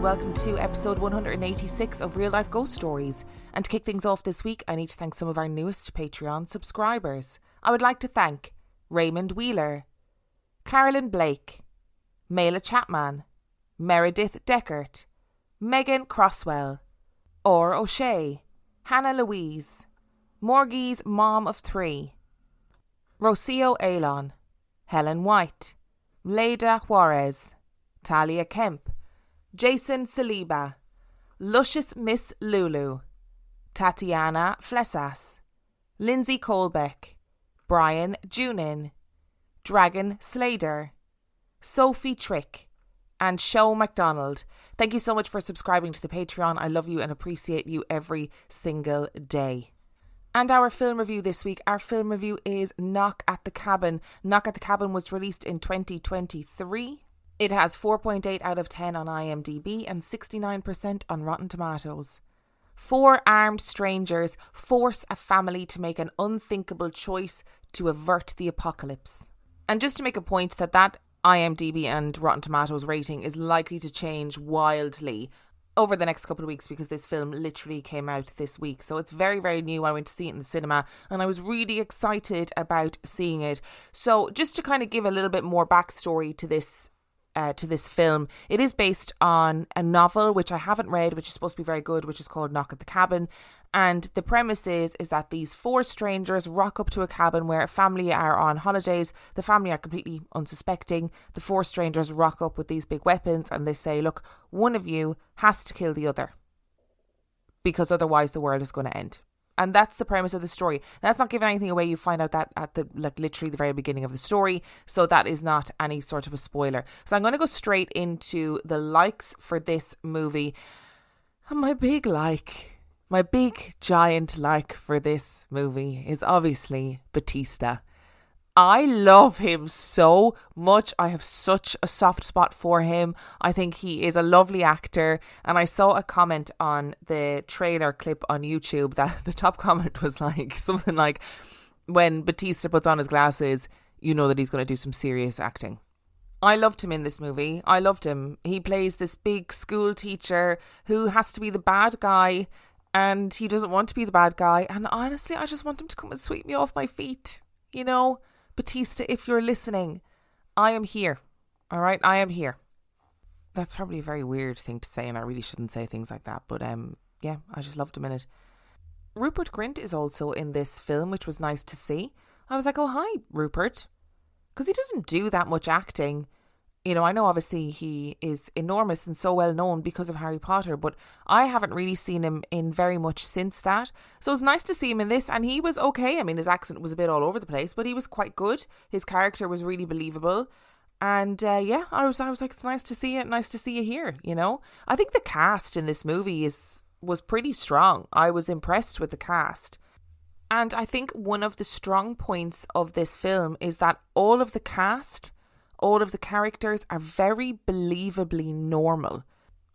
welcome to episode 186 of Real Life Ghost Stories. And to kick things off this week, I need to thank some of our newest Patreon subscribers. I would like to thank Raymond Wheeler, Carolyn Blake, Mela Chapman, Meredith Deckert, Megan Crosswell, Or O'Shea, Hannah Louise, Morgie's Mom of Three, Rocio Alon, Helen White, Leda Juarez, Talia Kemp, Jason Saliba, Luscious Miss Lulu, Tatiana Flesas, Lindsay Colbeck, Brian Junin, Dragon Slader, Sophie Trick, and Show MacDonald. Thank you so much for subscribing to the Patreon. I love you and appreciate you every single day. And our film review this week, our film review is Knock at the Cabin. Knock at the Cabin was released in 2023. It has 4.8 out of 10 on IMDb and 69% on Rotten Tomatoes. Four armed strangers force a family to make an unthinkable choice to avert the apocalypse. And just to make a point that IMDb and Rotten Tomatoes rating is likely to change wildly over the next couple of weeks because this film literally came out this week. So it's very, very new. I went to see it in the cinema and I was really excited about seeing it. So just to kind of give a little bit more backstory to this film, it is based on a novel which I haven't read, which is supposed to be very good, which is called Knock at the Cabin. And the premise is that these four strangers rock up to a cabin where a family are on holidays. The family are completely unsuspecting. The four strangers rock up with these big weapons and they say, look, one of you has to kill the other because otherwise the world is going to end. And that's the premise of the story. That's not giving anything away. You find out that at literally the very beginning of the story. So that is not any sort of a spoiler. So I'm going to go straight into the likes for this movie. And my big giant like for this movie is obviously Batista. I love him so much. I have such a soft spot for him. I think he is a lovely actor. And I saw a comment on the trailer clip on YouTube that the top comment was like something like, when Batista puts on his glasses, you know that he's going to do some serious acting. I loved him in this movie. I loved him. He plays this big school teacher who has to be the bad guy and he doesn't want to be the bad guy. And honestly, I just want him to come and sweep me off my feet, you know? Batista, if you're listening, I am here. All right, I am here. That's probably a very weird thing to say, and I really shouldn't say things like that. But yeah, I just loved him in it. Rupert Grint is also in this film, which was nice to see. I was like, oh hi, Rupert, because he doesn't do that much acting. You know, I know obviously he is enormous and so well known because of Harry Potter, but I haven't really seen him in very much since that. So it was nice to see him in this, and he was okay. I mean, his accent was a bit all over the place, but he was quite good. His character was really believable. And yeah, I was like, it's nice to see it. Nice to see you here, you know. I think the cast in this movie was pretty strong. I was impressed with the cast. And I think one of the strong points of this film is that all of the cast, all of the characters are very believably normal.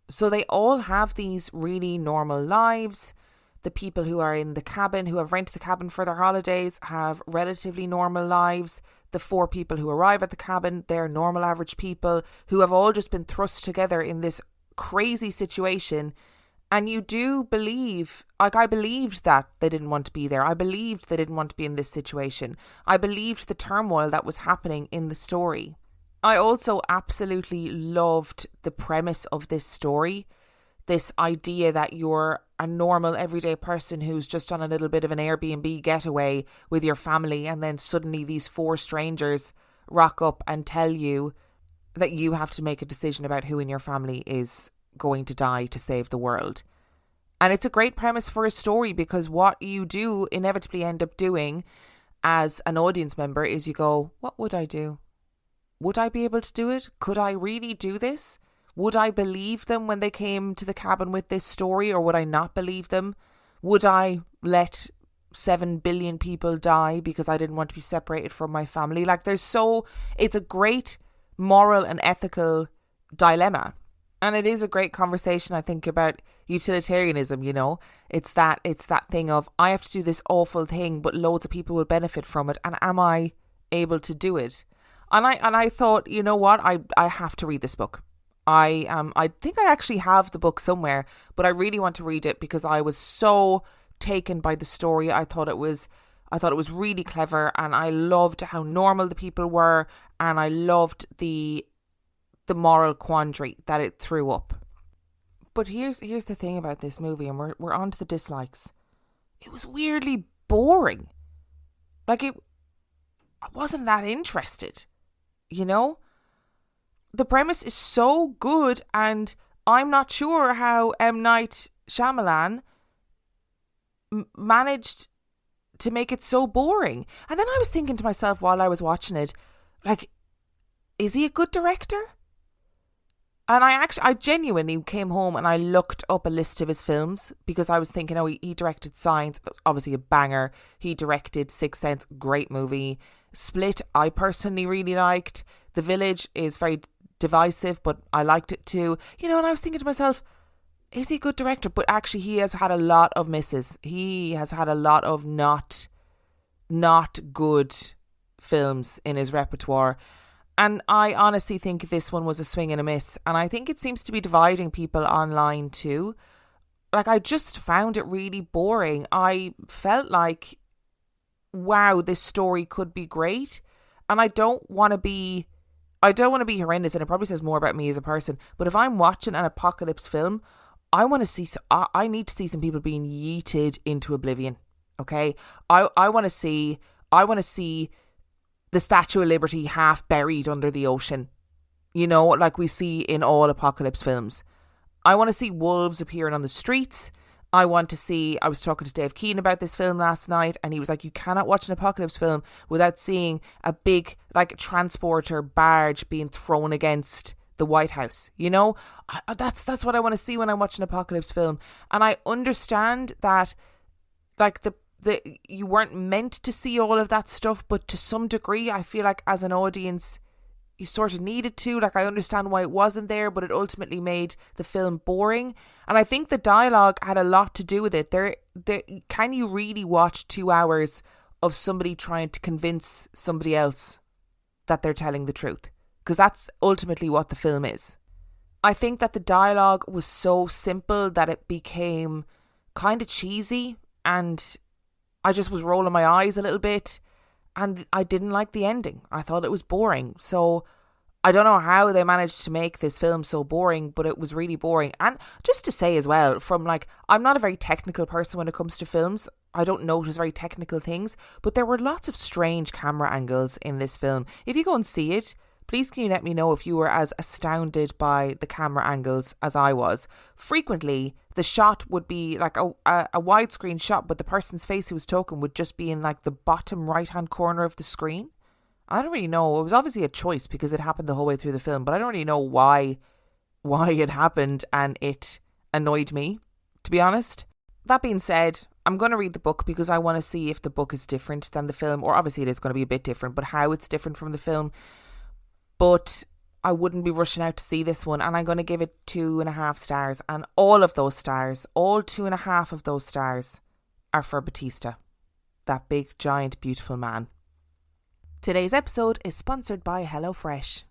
So they all have these really normal lives. The people who are in the cabin, who have rented the cabin for their holidays, have relatively normal lives. The four people who arrive at the cabin, they're normal average people who have all just been thrust together in this crazy situation. And you do believe, like I believed that they didn't want to be there. I believed they didn't want to be in this situation. I believed the turmoil that was happening in the story. I also absolutely loved the premise of this story. This idea that you're a normal everyday person who's just on a little bit of an Airbnb getaway with your family, and then suddenly these four strangers rock up and tell you that you have to make a decision about who in your family is going to die to save the world. And it's a great premise for a story, because what you do inevitably end up doing as an audience member is you go, what would I do? Would I be able to do it? Could I really do this? Would I believe them when they came to the cabin with this story, or would I not believe them? Would I let 7 billion people die because I didn't want to be separated from my family? Like, it's a great moral and ethical dilemma. And it is a great conversation, I think, about utilitarianism, you know. It's that thing of, I have to do this awful thing, but loads of people will benefit from it. And am I able to do it? And I thought, you know what, I have to read this book. I think I actually have the book somewhere, but I really want to read it because I was so taken by the story. I thought it was really clever, and I loved how normal the people were, and I loved the moral quandary that it threw up. But here's the thing about this movie, and we're on to the dislikes. It was weirdly boring. Like, I wasn't that interested, you know? The premise is so good, and I'm not sure how M. Night Shyamalan managed to make it so boring. And then I was thinking to myself while I was watching it, like, is he a good director? And I genuinely came home and I looked up a list of his films because I was thinking, he directed Signs, obviously a banger. He directed Sixth Sense, great movie. Split, I personally really liked. The Village is very divisive, but I liked it too. And I was thinking to myself, is he a good director? But actually he has had a lot of misses. He has had a lot of not good films in his repertoire. And I honestly think this one was a swing and a miss. And I think it seems to be dividing people online too. Like, I just found it really boring. I felt like, wow, this story could be great. And I don't want to be horrendous, and it probably says more about me as a person. But if I'm watching an apocalypse film, I need to see some people being yeeted into oblivion. Okay? I want to see the Statue of Liberty half buried under the ocean, like we see in all apocalypse films. I want to see wolves appearing on the streets. I was talking to Dave Keane about this film last night, and he was like, you cannot watch an apocalypse film without seeing a big, like, transporter barge being thrown against the White House. That's what I want to see when I'm watching an apocalypse film. And I understand that, like, you weren't meant to see all of that stuff, but to some degree I feel like as an audience you sort of needed to. Like, I understand why it wasn't there, but it ultimately made the film boring. And I think the dialogue had a lot to do with it. Can you really watch 2 hours of somebody trying to convince somebody else that they're telling the truth? Because that's ultimately what the film is. I think that the dialogue was so simple that it became kind of cheesy, and I just was rolling my eyes a little bit, and I didn't like the ending. I thought it was boring. So I don't know how they managed to make this film so boring, but it was really boring. And just to say as well, I'm not a very technical person when it comes to films. I don't notice very technical things, but there were lots of strange camera angles in this film. If you go and see it, please can you let me know if you were as astounded by the camera angles as I was. Frequently, the shot would be like a widescreen shot, but the person's face who was talking would just be in like the bottom right-hand corner of the screen. I don't really know. It was obviously a choice because it happened the whole way through the film, but I don't really know why it happened, and it annoyed me, to be honest. That being said, I'm going to read the book because I want to see if the book is different than the film, or obviously it is going to be a bit different, but how it's different from the film. But I wouldn't be rushing out to see this one, and I'm going to give it 2.5 stars. And all of those stars, all 2.5 of those stars, are for Batista, that big, giant, beautiful man. Today's episode is sponsored by HelloFresh.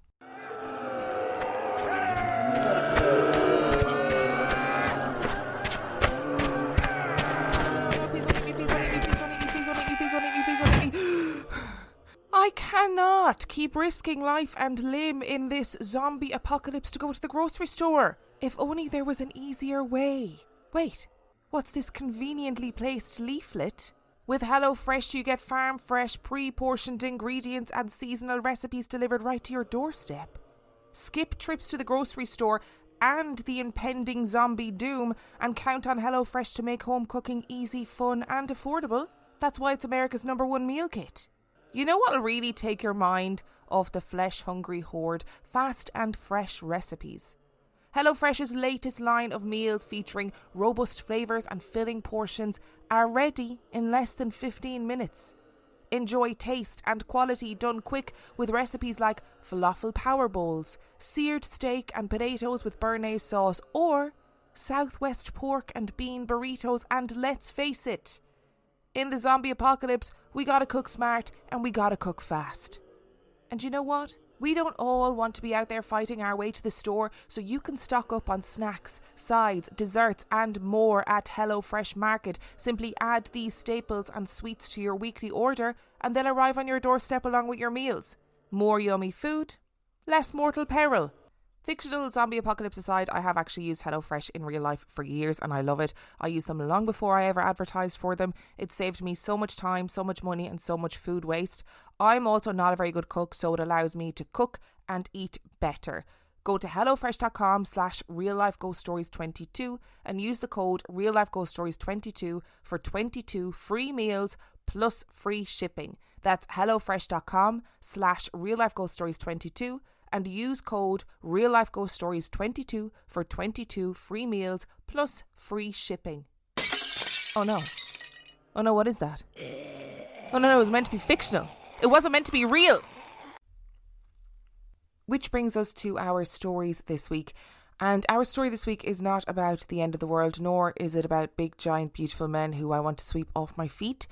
I cannot keep risking life and limb in this zombie apocalypse to go to the grocery store. If only there was an easier way. Wait, what's this conveniently placed leaflet? With HelloFresh, you get farm fresh, pre-portioned ingredients and seasonal recipes delivered right to your doorstep. Skip trips to the grocery store and the impending zombie doom and count on HelloFresh to make home cooking easy, fun and affordable. That's why it's America's #1 meal kit. You know what'll really take your mind off the flesh-hungry horde? Fast and fresh recipes. HelloFresh's latest line of meals featuring robust flavours and filling portions are ready in less than 15 minutes. Enjoy taste and quality done quick with recipes like falafel power bowls, seared steak and potatoes with béarnaise sauce, or Southwest pork and bean burritos. And let's face it, in the zombie apocalypse, we gotta cook smart and we gotta cook fast. And you know what? We don't all want to be out there fighting our way to the store, so you can stock up on snacks, sides, desserts and more at HelloFresh Market. Simply add these staples and sweets to your weekly order and they'll arrive on your doorstep along with your meals. More yummy food, less mortal peril. Fictional zombie apocalypse aside, I have actually used HelloFresh in real life for years and I love it. I used them long before I ever advertised for them. It saved me so much time, so much money and so much food waste. I'm also not a very good cook, so it allows me to cook and eat better. Go to hellofresh.com/reallifeghoststories22 and use the code reallifeghoststories22 for 22 free meals plus free shipping. That's hellofresh.com/reallifeghoststories22 and use code reallifeghoststories22 for 22 free meals plus free shipping. Oh no, what is that? Oh no, it was meant to be fictional. It wasn't meant to be real. Which brings us to our stories this week. And our story this week is not about the end of the world, nor is it about big, giant, beautiful men who I want to sweep off my feet.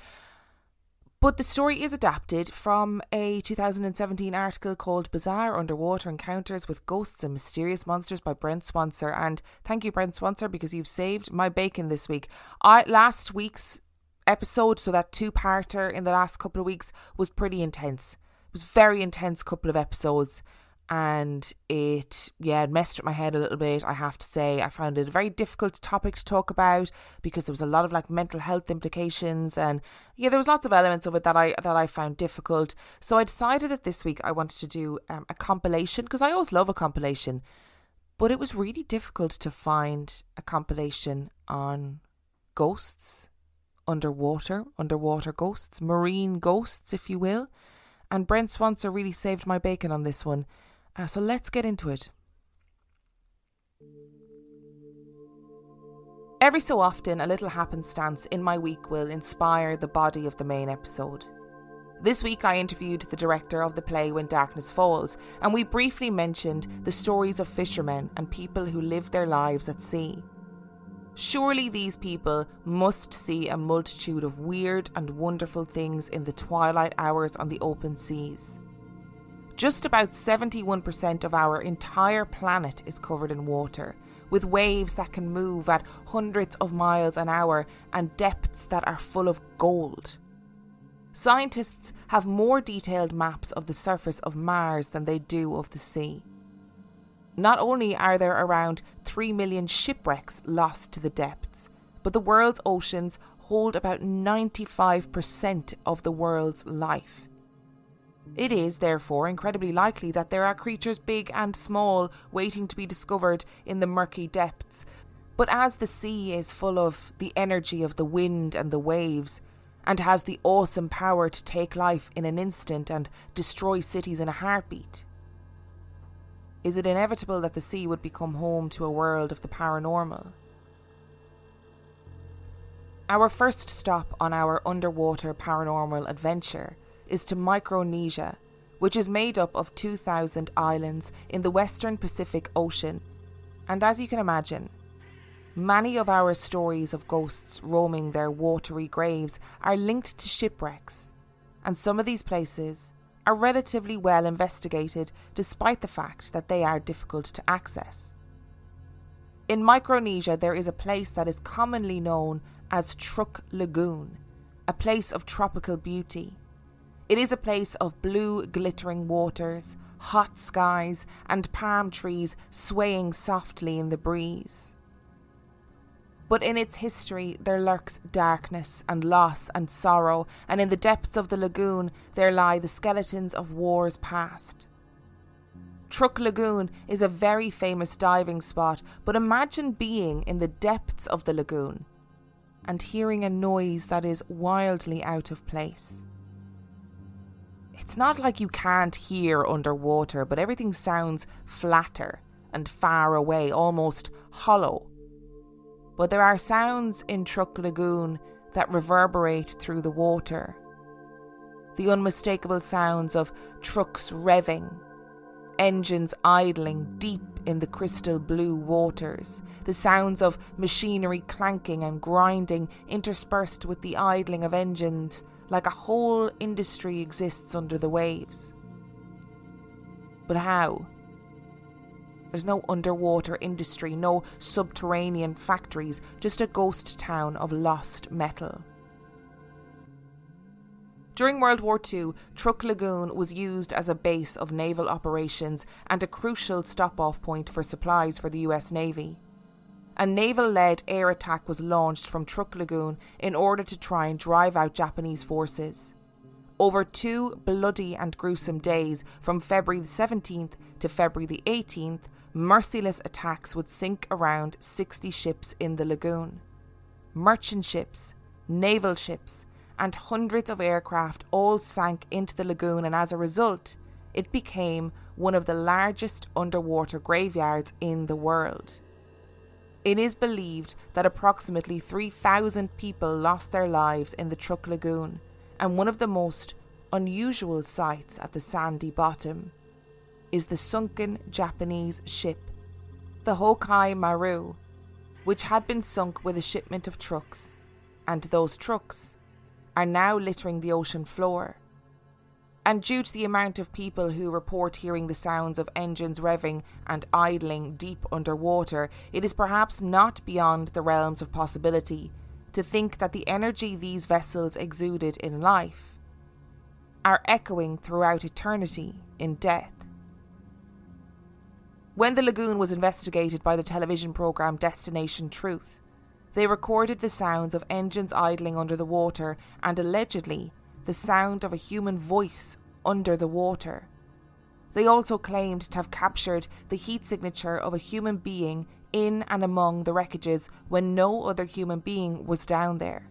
But the story is adapted from a 2017 article called Bizarre Underwater Encounters with Ghosts and Mysterious Monsters by Brent Swancer. And thank you, Brent Swancer, because you've saved my bacon this week. Last week's episode, so that two-parter in the last couple of weeks, was pretty intense. It was a very intense couple of episodes. And it messed with my head a little bit, I have to say. I found it a very difficult topic to talk about because there was a lot of mental health implications and there was lots of elements of it that I found difficult. So I decided that this week I wanted to do a compilation, because I always love a compilation, but it was really difficult to find a compilation on ghosts, underwater ghosts, marine ghosts, if you will. And Brent Swancer really saved my bacon on this one. So let's get into it. Every so often, a little happenstance in my week will inspire the body of the main episode. This week I interviewed the director of the play When Darkness Falls, and we briefly mentioned the stories of fishermen and people who live their lives at sea. Surely these people must see a multitude of weird and wonderful things in the twilight hours on the open seas. Just about 71% of our entire planet is covered in water, with waves that can move at hundreds of miles an hour and depths that are full of gold. Scientists have more detailed maps of the surface of Mars than they do of the sea. Not only are there around 3 million shipwrecks lost to the depths, but the world's oceans hold about 95% of the world's life. It is, therefore, incredibly likely that there are creatures big and small waiting to be discovered in the murky depths. But as the sea is full of the energy of the wind and the waves, and has the awesome power to take life in an instant and destroy cities in a heartbeat, is it inevitable that the sea would become home to a world of the paranormal? Our first stop on our underwater paranormal adventure is to Micronesia, which is made up of 2,000 islands in the western Pacific Ocean. And as you can imagine, many of our stories of ghosts roaming their watery graves are linked to shipwrecks, and some of these places are relatively well investigated despite the fact that they are difficult to access. In Micronesia, there is a place that is commonly known as Truck Lagoon, a place of tropical beauty. It is a place of blue glittering waters, hot skies and palm trees swaying softly in the breeze. But in its history there lurks darkness and loss and sorrow, and in the depths of the lagoon there lie the skeletons of wars past. Truck Lagoon is a very famous diving spot, but imagine being in the depths of the lagoon and hearing a noise that is wildly out of place. It's not like you can't hear underwater, but everything sounds flatter and far away, almost hollow. But there are sounds in Truck Lagoon that reverberate through the water. The unmistakable sounds of trucks revving, engines idling deep in the crystal blue waters, the sounds of machinery clanking and grinding interspersed with the idling of engines, like a whole industry exists under the waves. But how? There's no underwater industry, no subterranean factories, just a ghost town of lost metal. During World War II, Truk Lagoon was used as a base of naval operations and a crucial stop-off point for supplies for the US Navy. A naval-led air attack was launched from Truk Lagoon in order to try and drive out Japanese forces. Over 2 bloody and gruesome days, from February the 17th to February the 18th, merciless attacks would sink around 60 ships in the lagoon. Merchant ships, naval ships, and hundreds of aircraft all sank into the lagoon, and as a result, it became one of the largest underwater graveyards in the world. It is believed that approximately 3,000 people lost their lives in the Truk Lagoon, and one of the most unusual sights at the sandy bottom is the sunken Japanese ship, the Hokai Maru, which had been sunk with a shipment of trucks, and those trucks are now littering the ocean floor. And due to the amount of people who report hearing the sounds of engines revving and idling deep underwater, it is perhaps not beyond the realms of possibility to think that the energy these vessels exuded in life are echoing throughout eternity in death. When the lagoon was investigated by the television programme Destination Truth, they recorded the sounds of engines idling under the water and allegedly the sound of a human voice under the water. They also claimed to have captured the heat signature of a human being in and among the wreckages when no other human being was down there.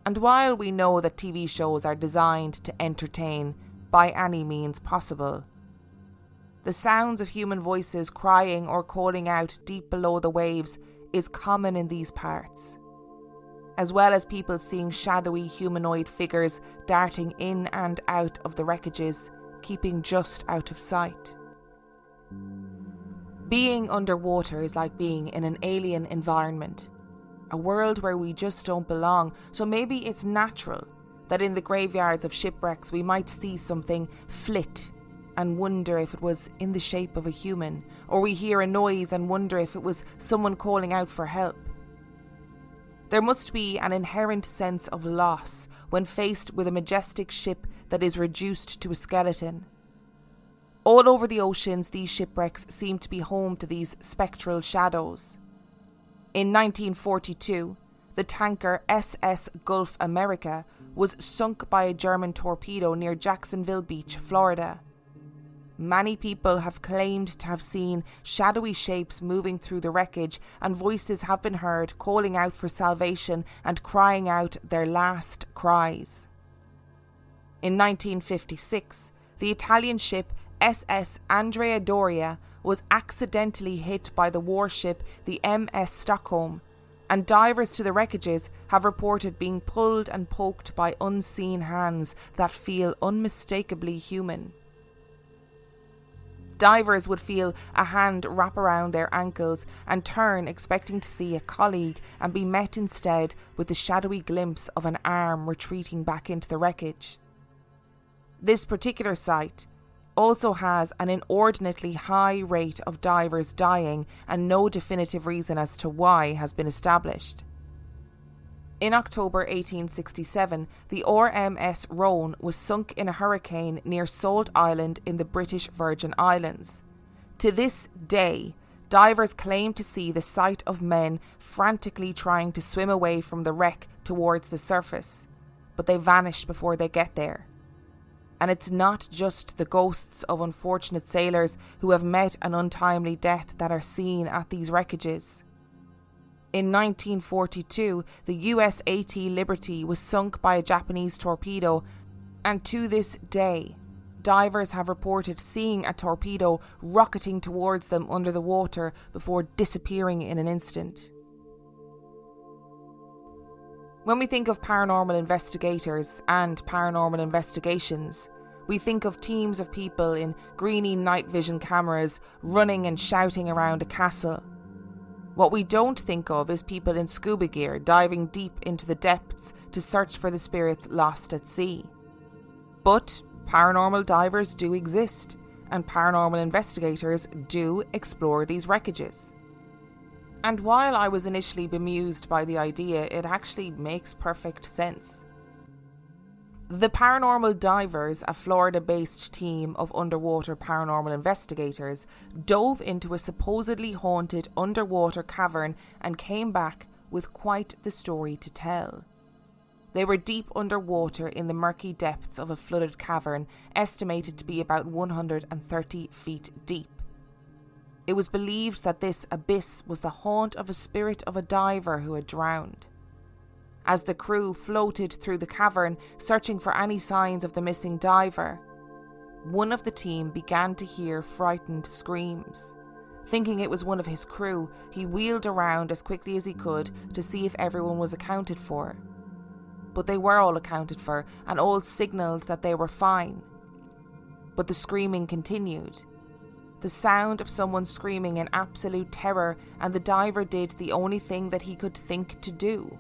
And while we know that TV shows are designed to entertain by any means possible, the sounds of human voices crying or calling out deep below the waves is common in these parts, as well as people seeing shadowy humanoid figures darting in and out of the wreckages, keeping just out of sight. Being underwater is like being in an alien environment, a world where we just don't belong, so maybe it's natural that in the graveyards of shipwrecks we might see something flit and wonder if it was in the shape of a human, or we hear a noise and wonder if it was someone calling out for help. There must be an inherent sense of loss when faced with a majestic ship that is reduced to a skeleton. All over the oceans, these shipwrecks seem to be home to these spectral shadows. In 1942, the tanker SS Gulf America was sunk by a German torpedo near Jacksonville Beach, Florida. Many people have claimed to have seen shadowy shapes moving through the wreckage, and voices have been heard calling out for salvation and crying out their last cries. In 1956, the Italian ship SS Andrea Doria was accidentally hit by the warship the MS Stockholm, and divers to the wreckages have reported being pulled and poked by unseen hands that feel unmistakably human. Divers would feel a hand wrap around their ankles and turn expecting to see a colleague, and be met instead with the shadowy glimpse of an arm retreating back into the wreckage. This particular site also has an inordinately high rate of divers dying, and no definitive reason as to why has been established. In October 1867, the RMS Rhone was sunk in a hurricane near Salt Island in the British Virgin Islands. To this day, divers claim to see the sight of men frantically trying to swim away from the wreck towards the surface, but they vanish before they get there. And it's not just the ghosts of unfortunate sailors who have met an untimely death that are seen at these wreckages. In 1942, the USAT Liberty was sunk by a Japanese torpedo, and to this day, divers have reported seeing a torpedo rocketing towards them under the water before disappearing in an instant. When we think of paranormal investigators and paranormal investigations, we think of teams of people in greeny night vision cameras running and shouting around a castle. What we don't think of is people in scuba gear diving deep into the depths to search for the spirits lost at sea. But paranormal divers do exist, and paranormal investigators do explore these wreckages. And while I was initially bemused by the idea, it actually makes perfect sense. The Paranormal Divers, a Florida-based team of underwater paranormal investigators, dove into a supposedly haunted underwater cavern and came back with quite the story to tell. They were deep underwater in the murky depths of a flooded cavern, estimated to be about 130 feet deep. It was believed that this abyss was the haunt of a spirit of a diver who had drowned. As the crew floated through the cavern, searching for any signs of the missing diver, one of the team began to hear frightened screams. Thinking it was one of his crew, he wheeled around as quickly as he could to see if everyone was accounted for. But they were all accounted for, and all signalled that they were fine. But the screaming continued. The sound of someone screaming in absolute terror, and the diver did the only thing that he could think to do.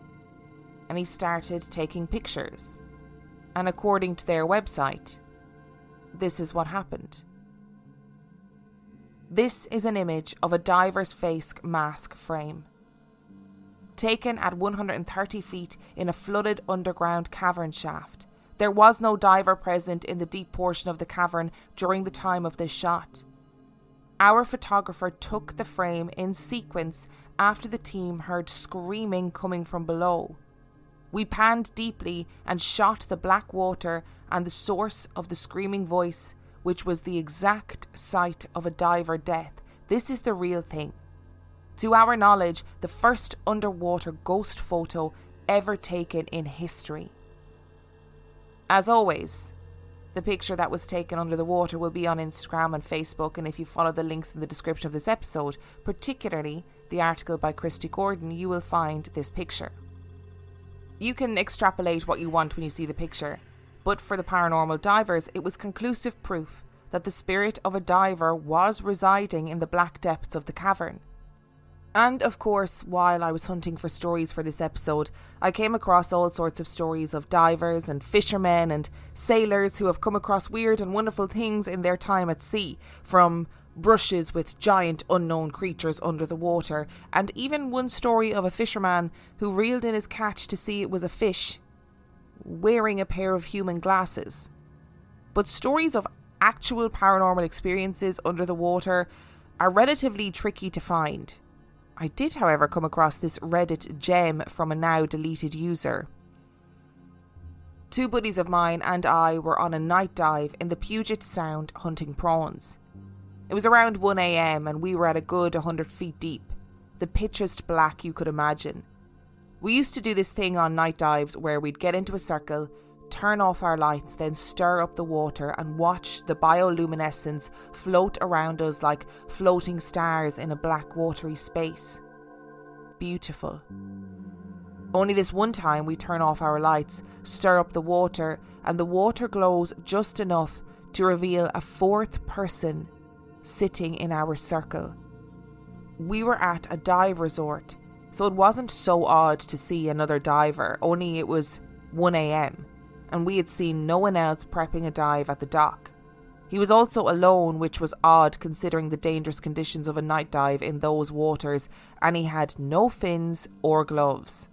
And he started taking pictures. And according to their website, this is what happened. This is an image of a diver's face mask frame. Taken at 130 feet in a flooded underground cavern shaft. There was no diver present in the deep portion of the cavern during the time of this shot. Our photographer took the frame in sequence after the team heard screaming coming from below. We panned deeply and shot the black water and the source of the screaming voice, which was the exact site of a diver death. This is the real thing. To our knowledge, the first underwater ghost photo ever taken in history. As always, the picture that was taken under the water will be on Instagram and Facebook, and if you follow the links in the description of this episode, particularly the article by Christy, you will find this picture. You can extrapolate what you want when you see the picture, but for the paranormal divers, it was conclusive proof that the spirit of a diver was residing in the black depths of the cavern. And of course, while I was hunting for stories for this episode, I came across all sorts of stories of divers and fishermen and sailors who have come across weird and wonderful things in their time at sea, from brushes with giant unknown creatures under the water, and even one story of a fisherman who reeled in his catch to see it was a fish, wearing a pair of human glasses. But stories of actual paranormal experiences under the water are relatively tricky to find. I did, however, come across this Reddit gem from a now deleted user. Two buddies of mine and I were on a night dive in the Puget Sound hunting prawns. It was around 1 a.m. and we were at a good 100 feet deep, the pitchiest black you could imagine. We used to do this thing on night dives where we'd get into a circle, turn off our lights, then stir up the water and watch the bioluminescence float around us like floating stars in a black watery space. Beautiful. Only this one time we turn off our lights, stir up the water, and the water glows just enough to reveal a fourth person sitting in our circle. We were at a dive resort, so it wasn't so odd to see another diver, only it was 1 a.m. and we had seen no one else prepping a dive at the dock. He was also alone, which was odd considering the dangerous conditions of a night dive in those waters, and he had no fins or gloves.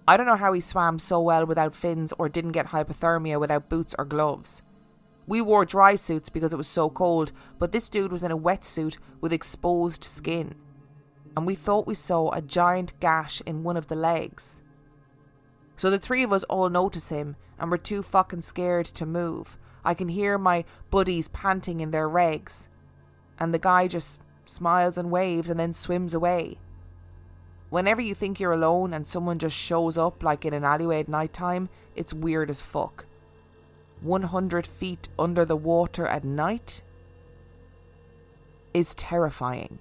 I don't know how he swam so well without fins or didn't get hypothermia without boots or gloves. We wore dry suits because it was so cold, but this dude was in a wetsuit with exposed skin, and we thought we saw a giant gash in one of the legs. So the three of us all notice him, and we're too fucking scared to move. I can hear my buddies panting in their regs, and the guy just smiles and waves and then swims away. Whenever you think you're alone and someone just shows up like in an alleyway at night time, it's weird as fuck. 100 feet under the water at night is terrifying.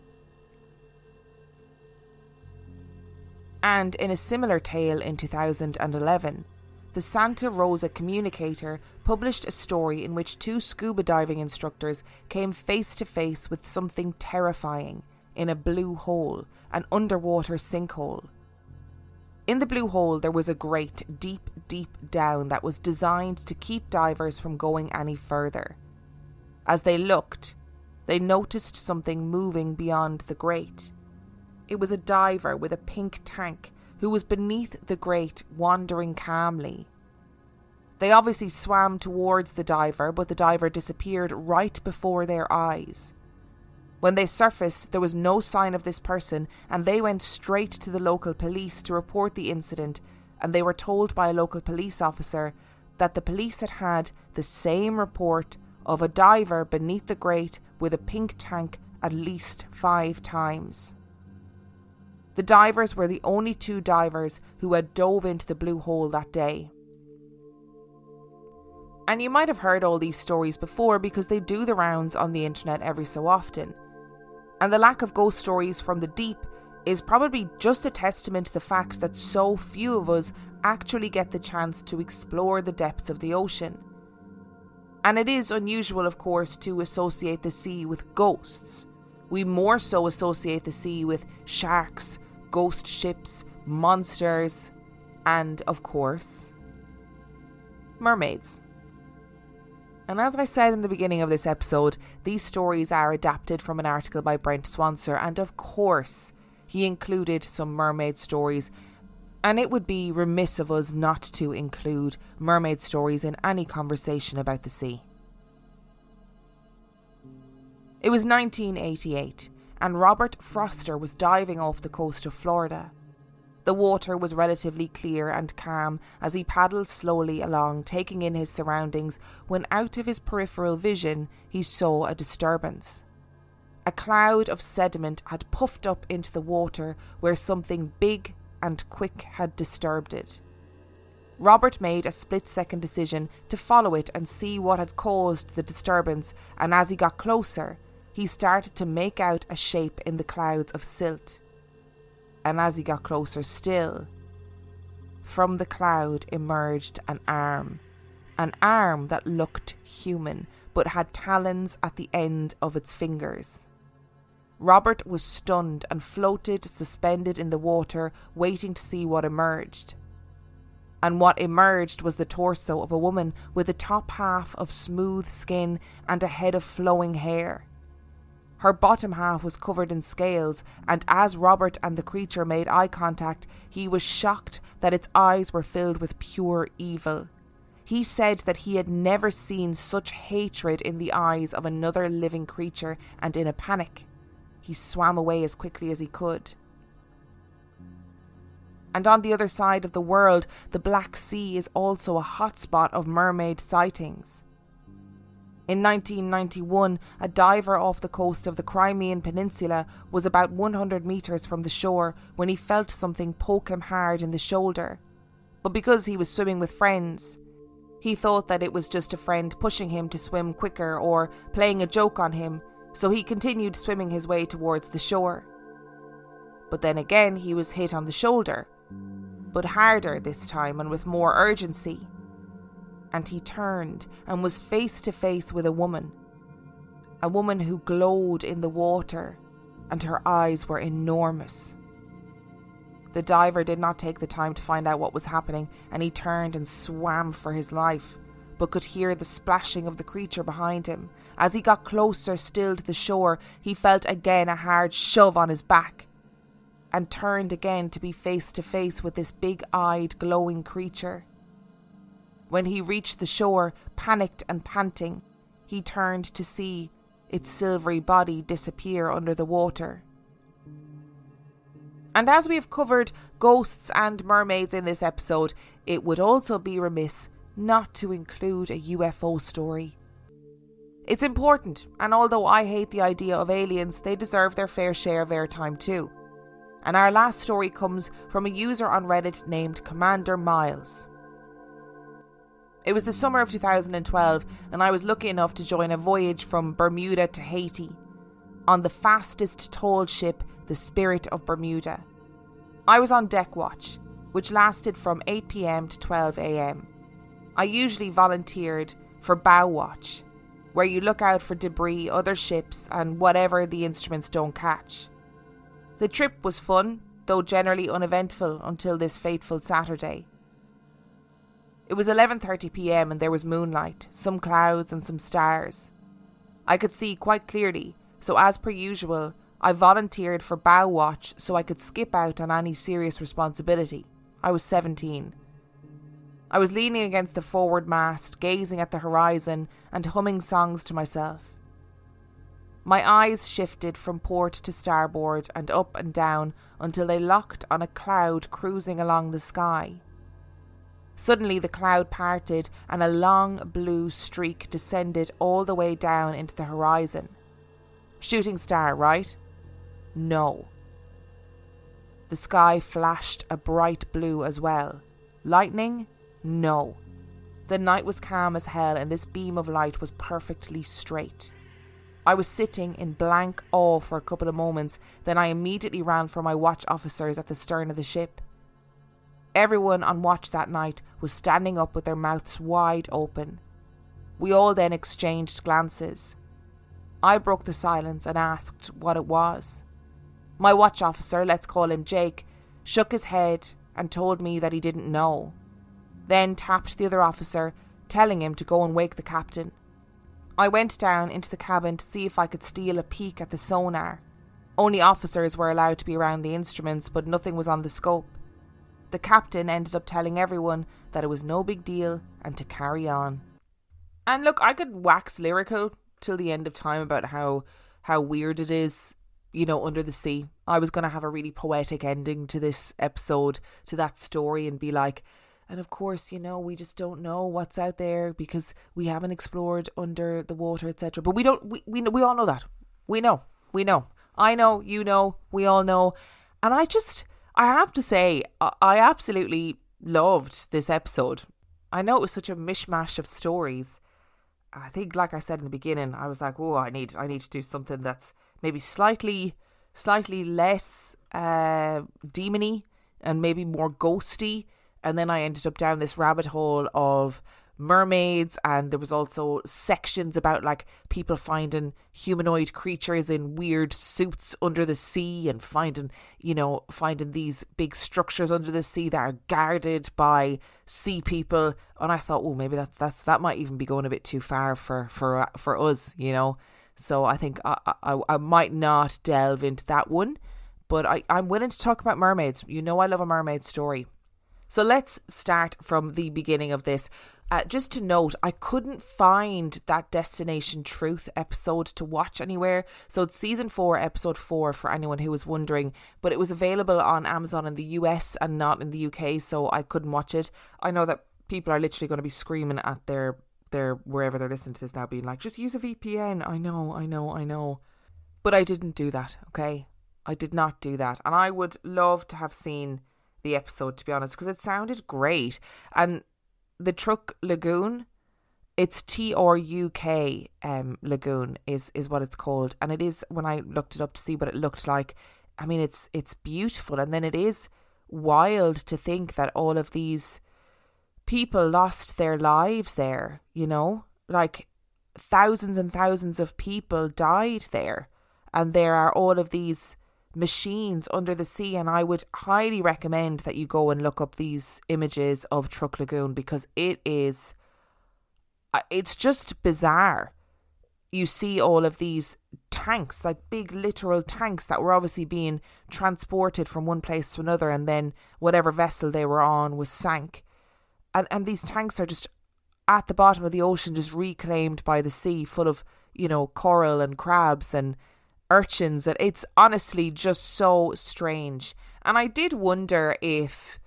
And in a similar tale in 2011, the Santa Rosa Communicator published a story in which two scuba diving instructors came face to face with something terrifying in a blue hole, an underwater sinkhole. In the blue hole there was a grate deep down that was designed to keep divers from going any further. As they looked, they noticed something moving beyond the grate. It was a diver with a pink tank who was beneath the grate, wandering calmly. They obviously swam towards the diver, but the diver disappeared right before their eyes. When they surfaced, there was no sign of this person, and they went straight to the local police to report the incident, and they were told by a local police officer that the police had had the same report of a diver beneath the grate with a pink tank at least 5 times. The divers were the only 2 divers who had dove into the blue hole that day. And you might have heard all these stories before because they do the rounds on the internet every so often. And the lack of ghost stories from the deep is probably just a testament to the fact that so few of us actually get the chance to explore the depths of the ocean. And it is unusual, of course, to associate the sea with ghosts. We more so associate the sea with sharks, ghost ships, monsters, and, of course, mermaids. And as I said in the beginning of this episode, these stories are adapted from an article by Brent Swancer, and of course, he included some mermaid stories, and it would be remiss of us not to include mermaid stories in any conversation about the sea. It was 1988, and Robert Foster was diving off the coast of Florida. The water was relatively clear and calm as he paddled slowly along, taking in his surroundings, when out of his peripheral vision he saw a disturbance. A cloud of sediment had puffed up into the water where something big and quick had disturbed it. Robert made a split-second decision to follow it and see what had caused the disturbance, and as he got closer, he started to make out a shape in the clouds of silt. And as he got closer still, from the cloud emerged an arm that looked human, but had talons at the end of its fingers. Robert was stunned and floated suspended in the water, waiting to see what emerged. And what emerged was the torso of a woman with a top half of smooth skin and a head of flowing hair. Her bottom half was covered in scales, and as Robert and the creature made eye contact, he was shocked that its eyes were filled with pure evil. He said that he had never seen such hatred in the eyes of another living creature, and in a panic, he swam away as quickly as he could. And on the other side of the world, the Black Sea is also a hotspot of mermaid sightings. In 1991, a diver off the coast of the Crimean Peninsula was about 100 metres from the shore when he felt something poke him hard in the shoulder. But because he was swimming with friends, he thought that it was just a friend pushing him to swim quicker or playing a joke on him, so he continued swimming his way towards the shore. But then again he was hit on the shoulder, but harder this time and with more urgency. And he turned and was face to face with a woman who glowed in the water, and her eyes were enormous. The diver did not take the time to find out what was happening, and he turned and swam for his life, but could hear the splashing of the creature behind him. As he got closer still to the shore, he felt again a hard shove on his back, and turned again to be face to face with this big-eyed, glowing creature. When he reached the shore, panicked and panting, he turned to see its silvery body disappear under the water. And as we have covered ghosts and mermaids in this episode, it would also be remiss not to include a UFO story. It's important, and although I hate the idea of aliens, they deserve their fair share of airtime too. And our last story comes from a user on Reddit named Commander Miles. It was the summer of 2012, and I was lucky enough to join a voyage from Bermuda to Haiti on the fastest towed ship, the Spirit of Bermuda. I was on deck watch, which lasted from 8 p.m. to 12 a.m. I usually volunteered for bow watch, where you look out for debris, other ships, and whatever the instruments don't catch. The trip was fun, though generally uneventful until this fateful Saturday. It was 11:30 p.m. and there was moonlight, some clouds and some stars. I could see quite clearly, so as per usual, I volunteered for bow watch so I could skip out on any serious responsibility. I was 17. I was leaning against the forward mast, gazing at the horizon and humming songs to myself. My eyes shifted from port to starboard and up and down until they locked on a cloud cruising along the sky. Suddenly the cloud parted and a long blue streak descended all the way down into the horizon. Shooting star, right? No. The sky flashed a bright blue as well. Lightning? No. The night was calm as hell and this beam of light was perfectly straight. I was sitting in blank awe for a couple of moments, then I immediately ran for my watch officers at the stern of the ship. Everyone on watch that night was standing up with their mouths wide open. We all then exchanged glances. I broke the silence and asked what it was. My watch officer, let's call him Jake, shook his head and told me that he didn't know. Then tapped the other officer, telling him to go and wake the captain. I went down into the cabin to see if I could steal a peek at the sonar. Only officers were allowed to be around the instruments, but nothing was on the scope. The captain ended up telling everyone that it was no big deal and to carry on. And look, I could wax lyrical till the end of time about how weird it is, under the sea. I was going to have a really poetic ending to this episode, to that story, and be like, and of course, we just don't know what's out there because we haven't explored under the water, etc. But we all know that. We know. I know, we all know. And I have to say, I absolutely loved this episode. I know it was such a mishmash of stories. I think, like I said in the beginning, I was like, I need to do something that's maybe slightly less demony and maybe more ghosty. And then I ended up down this rabbit hole of mermaids, and there was also sections about like people finding humanoid creatures in weird suits under the sea and finding these big structures under the sea that are guarded by sea people. And I thought, maybe that might even be going a bit too far for us, So I think I might not delve into that one, but I'm willing to talk about mermaids. I love a mermaid story. So let's start from the beginning of this. Just to note, I couldn't find that Destination Truth episode to watch anywhere. So it's season 4, episode 4 for anyone who was wondering. But it was available on Amazon in the US and not in the UK, so I couldn't watch it. I know that people are literally going to be screaming at their wherever they're listening to this now, being like, just use a VPN. I know. But I didn't do that, okay? I did not do that. And I would love to have seen the episode, to be honest, because it sounded great. And the Truk Lagoon, it's TRUK Lagoon is what it's called, and it is, when I looked it up to see what it looked like, I mean it's beautiful. And then it is wild to think that all of these people lost their lives there, like thousands and thousands of people died there, and there are all of these machines under the sea. And I would highly recommend that you go and look up these images of Truk Lagoon, because it's just bizarre. You see all of these tanks, like big literal tanks that were obviously being transported from one place to another, and then whatever vessel they were on was sank, and these tanks are just at the bottom of the ocean, just reclaimed by the sea, full of coral and crabs and urchins. And it's honestly just so strange. And I did wonder if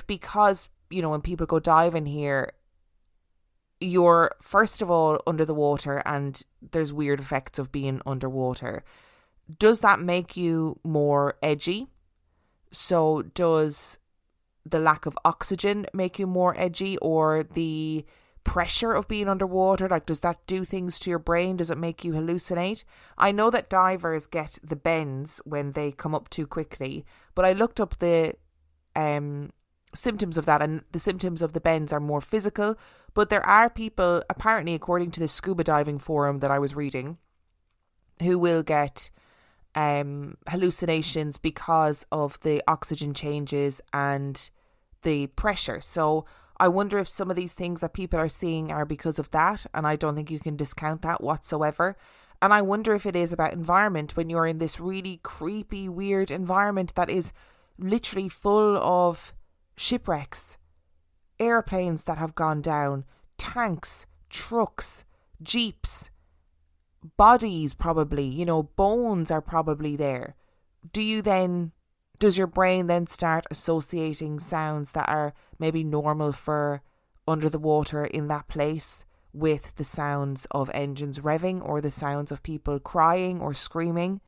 because when people go diving here, you're first of all under the water and there's weird effects of being underwater, does that make you more edgy? So does the lack of oxygen make you more edgy, or the pressure of being underwater, like, does that do things to your brain? Does it make you hallucinate? I know that divers get the bends when they come up too quickly, but I looked up the symptoms of that, and the symptoms of the bends are more physical. But there are people, apparently, according to the scuba diving forum that I was reading, who will get hallucinations because of the oxygen changes and the pressure. So I wonder if some of these things that people are seeing are because of that, and I don't think you can discount that whatsoever. And I wonder if it is about environment when you're in this really creepy, weird environment that is literally full of shipwrecks, airplanes that have gone down, tanks, trucks, jeeps, bodies probably, bones are probably there. Does your brain then start associating sounds that are maybe normal for under the water in that place with the sounds of engines revving or the sounds of people crying or screaming?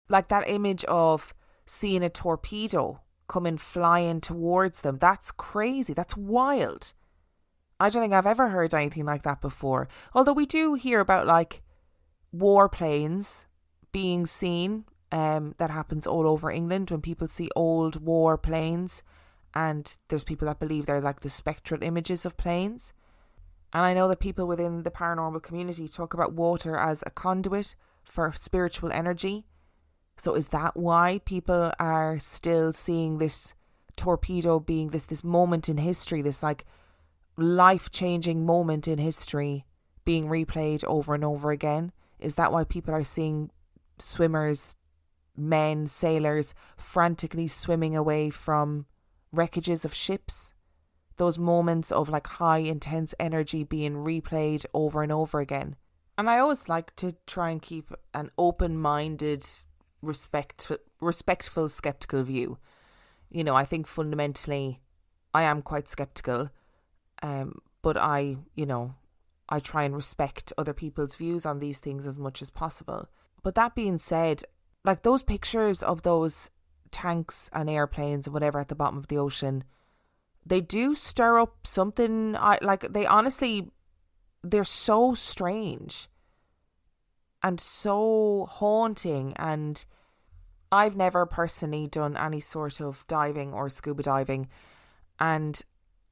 Like that image of seeing a torpedo coming flying towards them. That's crazy. That's wild. I don't think I've ever heard anything like that before. Although we do hear about like warplanes being seen. That happens all over England when people see old war planes, and there's people that believe they're like the spectral images of planes. And I know that people within the paranormal community talk about water as a conduit for spiritual energy. So is that why people are still seeing this torpedo being this moment in history, this like life-changing moment in history being replayed over and over again? Is that why people are seeing swimmers, men, sailors frantically swimming away from wreckages of ships? Those moments of like high intense energy being replayed over and over again. And I always like to try and keep an open-minded, respectful, skeptical view. I think fundamentally I am quite skeptical, but I try and respect other people's views on these things as much as possible. But that being said, like those pictures of those tanks and airplanes and whatever at the bottom of the ocean, they do stir up something. They're so strange and so haunting. And I've never personally done any sort of diving or scuba diving, and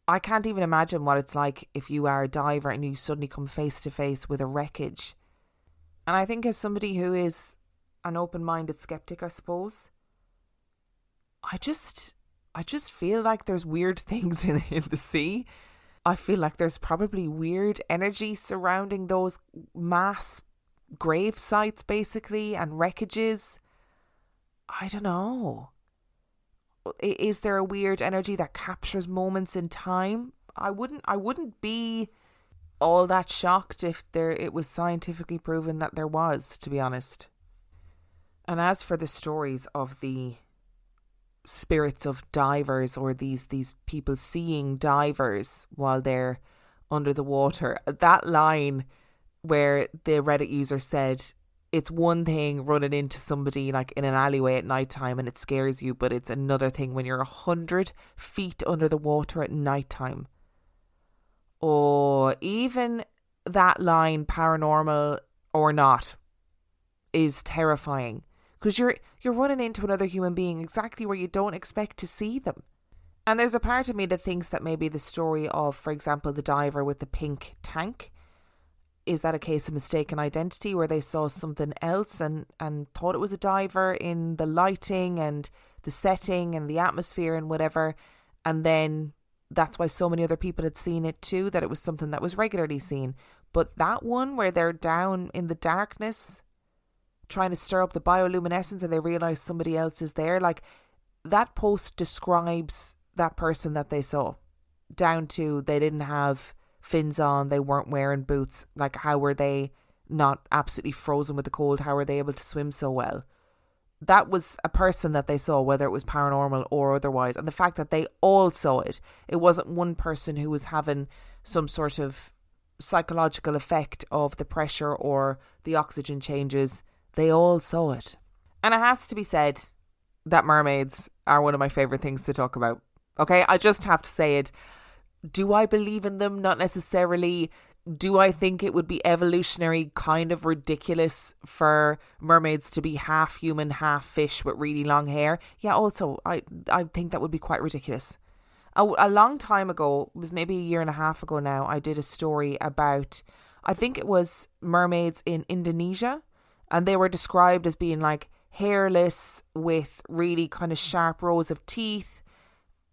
I can't even imagine what it's like if you are a diver and you suddenly come face to face with a wreckage. And I think as somebody who is an open-minded skeptic, I suppose, I just feel like there's weird things in the sea. I feel like there's probably weird energy surrounding those mass grave sites, basically, and wreckages. I don't know. Is there a weird energy that captures moments in time? I wouldn't be all that shocked if it was scientifically proven that there was, to be honest. And as for the stories of the spirits of divers, or these people seeing divers while they're under the water, that line where the Reddit user said, it's one thing running into somebody like in an alleyway at nighttime and it scares you, but it's another thing when you're 100 feet under the water at nighttime. Or even that line, paranormal or not, is terrifying. Because you're running into another human being exactly where you don't expect to see them. And there's a part of me that thinks that maybe the story of, for example, the diver with the pink tank, is that a case of mistaken identity where they saw something else and thought it was a diver in the lighting and the setting and the atmosphere and whatever. And then that's why so many other people had seen it too, that it was something that was regularly seen. But that one where they're down in the darkness trying to stir up the bioluminescence and they realise somebody else is there, like that post describes that person that they saw, down to they didn't have fins on, they weren't wearing boots. Like, how were they not absolutely frozen with the cold? How were they able to swim so well? That was a person that they saw, whether it was paranormal or otherwise. And the fact that they all saw it, it wasn't one person who was having some sort of psychological effect of the pressure or the oxygen changes. They all saw it. And it has to be said that mermaids are one of my favourite things to talk about. Okay, I just have to say it. Do I believe in them? Not necessarily. Do I think it would be evolutionary kind of ridiculous for mermaids to be half human, half fish with really long hair? Yeah, also, I think that would be quite ridiculous. A long time ago, it was maybe a year and a half ago now, I did a story about, I think it was mermaids in Indonesia, and they were described as being like hairless with really kind of sharp rows of teeth.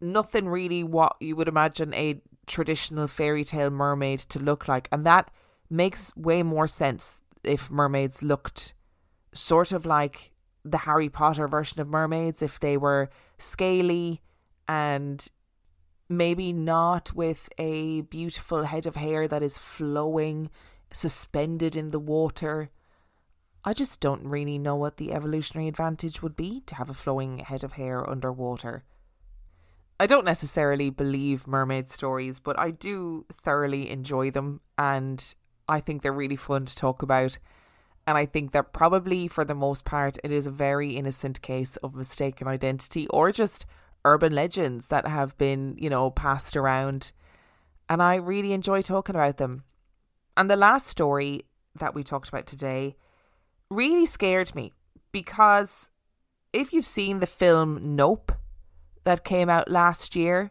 Nothing really what you would imagine a traditional fairy tale mermaid to look like. And that makes way more sense if mermaids looked sort of like the Harry Potter version of mermaids, if they were scaly and maybe not with a beautiful head of hair that is flowing, suspended in the water. I just don't really know what the evolutionary advantage would be to have a flowing head of hair underwater. I don't necessarily believe mermaid stories, but I do thoroughly enjoy them, and I think they're really fun to talk about. And I think that probably for the most part it is a very innocent case of mistaken identity or just urban legends that have been, passed around. And I really enjoy talking about them. And the last story that we talked about today really scared me, because if you've seen the film Nope that came out last year,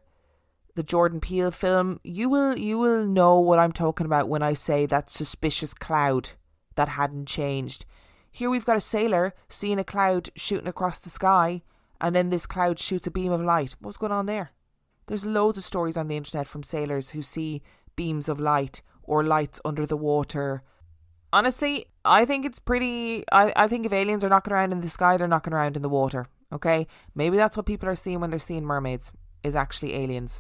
the Jordan Peele film, you will know what I'm talking about when I say that suspicious cloud that hadn't changed. Here we've got a sailor seeing a cloud shooting across the sky, and then this cloud shoots a beam of light. What's going on there? There's loads of stories on the internet from sailors who see beams of light or lights under the water. Honestly, I think it's pretty... I think if aliens are knocking around in the sky, they're knocking around in the water. Okay? Maybe that's what people are seeing when they're seeing mermaids, is actually aliens.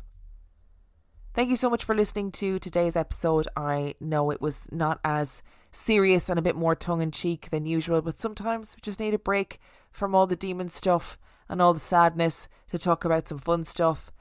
Thank you so much for listening to today's episode. I know it was not as serious and a bit more tongue-in-cheek than usual, but sometimes we just need a break from all the demon stuff and all the sadness to talk about some fun stuff.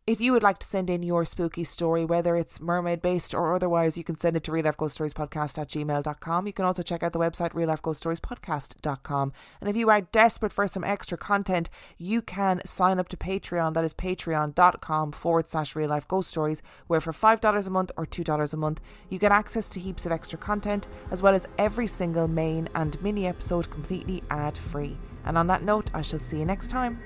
If you would like to send in your spooky story, whether it's mermaid based or otherwise, you can send it to reallifeghoststoriespodcast@gmail.com. You can also check out the website reallifeghoststoriespodcast.com. And if you are desperate for some extra content, you can sign up to Patreon. That is patreon.com/reallifeghoststories, where for $5 a month or $2 a month, you get access to heaps of extra content, as well as every single main and mini episode completely ad free. And on that note, I shall see you next time.